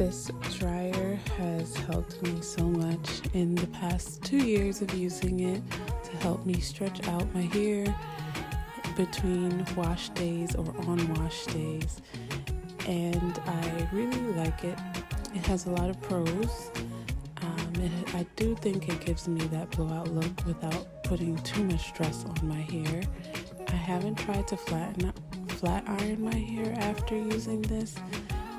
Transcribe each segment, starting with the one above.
This dryer has helped me so much in the past 2 years of using it to help me stretch out my hair between wash days or on wash days, and I really like it. It has a lot of pros. I do think it gives me that blowout look without putting too much stress on my hair. I haven't tried to flat iron my hair after using this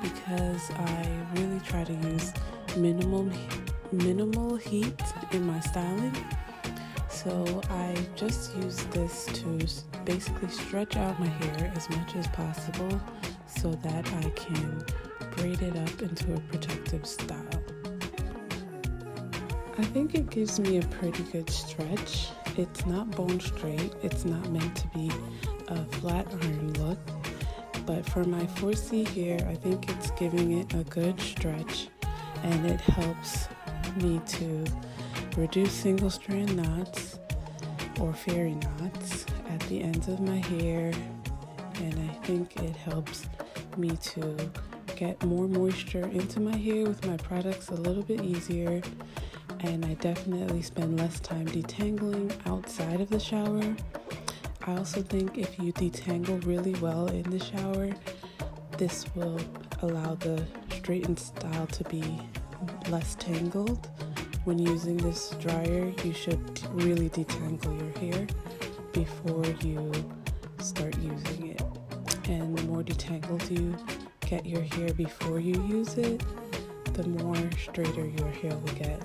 because I really try to use minimal heat in my styling. So I just use this to basically stretch out my hair as much as possible so that I can braid it up into a protective style. I think it gives me a pretty good stretch. It's not bone straight. It's not meant to be a flat iron look. But for my 4C hair, I think it's giving it a good stretch, and it helps me to reduce single strand knots or fairy knots at the ends of my hair. And I think it helps me to get more moisture into my hair with my products a little bit easier. And I definitely spend less time detangling outside of the shower. I also think if you detangle really well in the shower, this will allow the straightened style to be less tangled. When using this dryer, you should really detangle your hair before you start using it. And the more detangled you get your hair before you use it, the more straighter your hair will get.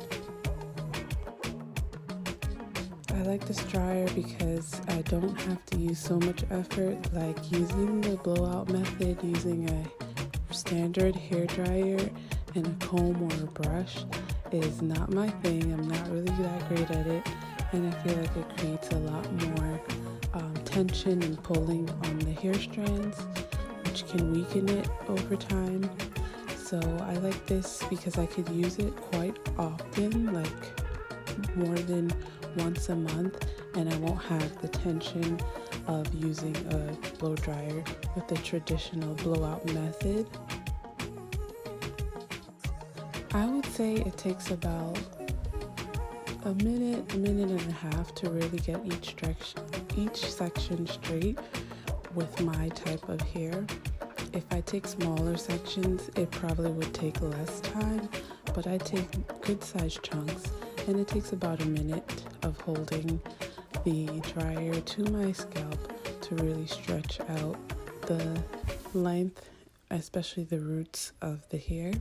I like this dryer because I don't have to use so much effort, like using the blowout method, using a standard hair dryer and a comb or a brush is not my thing. I'm not really that great at it, and I feel like it creates a lot more tension and pulling on the hair strands, which can weaken it over time. So I like this because I could use it quite often, like more than once a month, and I won't have the tension of using a blow dryer with the traditional blowout method. I would say it takes about a minute and a half to really get each section straight with my type of hair. If I take smaller sections, it probably would take less time, but I take good sized chunks, and it takes about a minute of holding the dryer to my scalp to really stretch out the length, especially the roots of the hair.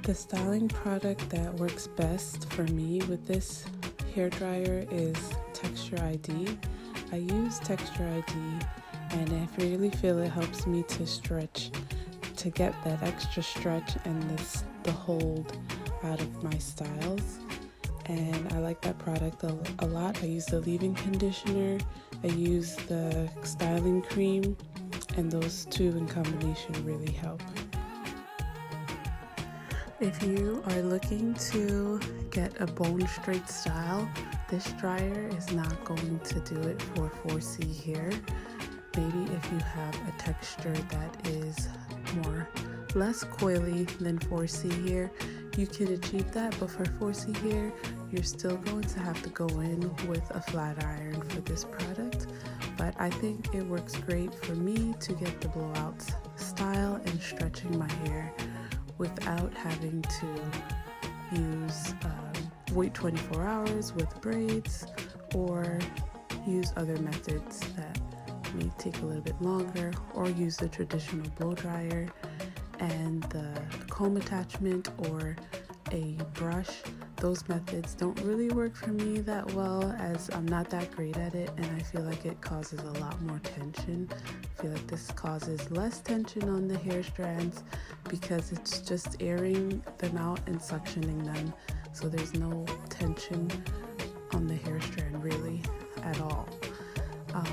The styling product that works best for me with this hair dryer is Texture ID. I use Texture ID, and I really feel it helps me to stretch, to get that extra stretch and the hold out of my styles. And I like that product a lot. I use the leave-in conditioner, I use the styling cream, and those two in combination really help. If you are looking to get a bone straight style, this dryer is not going to do it for 4C hair. Maybe if you have a texture that is less coily than 4C hair, you can achieve that, but for 4C hair, you're still going to have to go in with a flat iron for this product. But I think it works great for me to get the blowout style and stretching my hair without having to wait 24 hours with braids or use other methods that may take a little bit longer, or use the traditional blow dryer and the comb attachment or a brush. Those methods don't really work for me that well, as I'm not that great at it, and I feel like it causes a lot more tension. I feel like this causes less tension on the hair strands because it's just airing them out and suctioning them, so there's no tension on the hair strand really at all,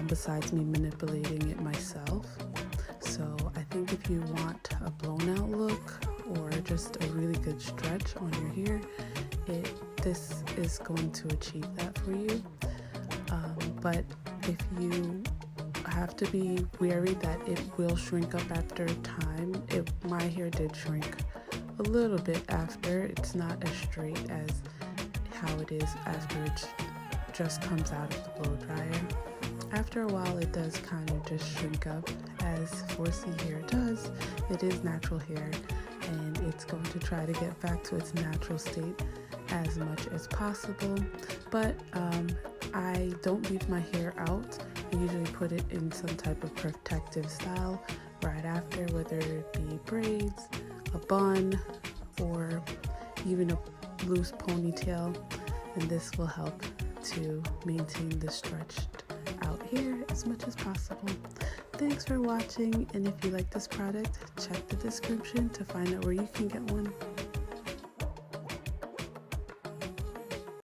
besides me manipulating it myself. So I think if you want a blown out look or just a really good stretch on your hair, this is going to achieve that for you. But if you have to be wary that it will shrink up after time. My hair did shrink a little bit after. It's not as straight as how it is after it just comes out of the blow dryer. After a while, it does kind of just shrink up, as 4C hair does. It is natural hair, and it's going to try to get back to its natural state as much as possible. But I don't leave my hair out. I usually put it in some type of protective style right after, whether it be braids, a bun, or even a loose ponytail, and this will help to maintain the stretched out hair as much as possible. Thanks for watching, and if you like this product, check the description to find out where you can get one.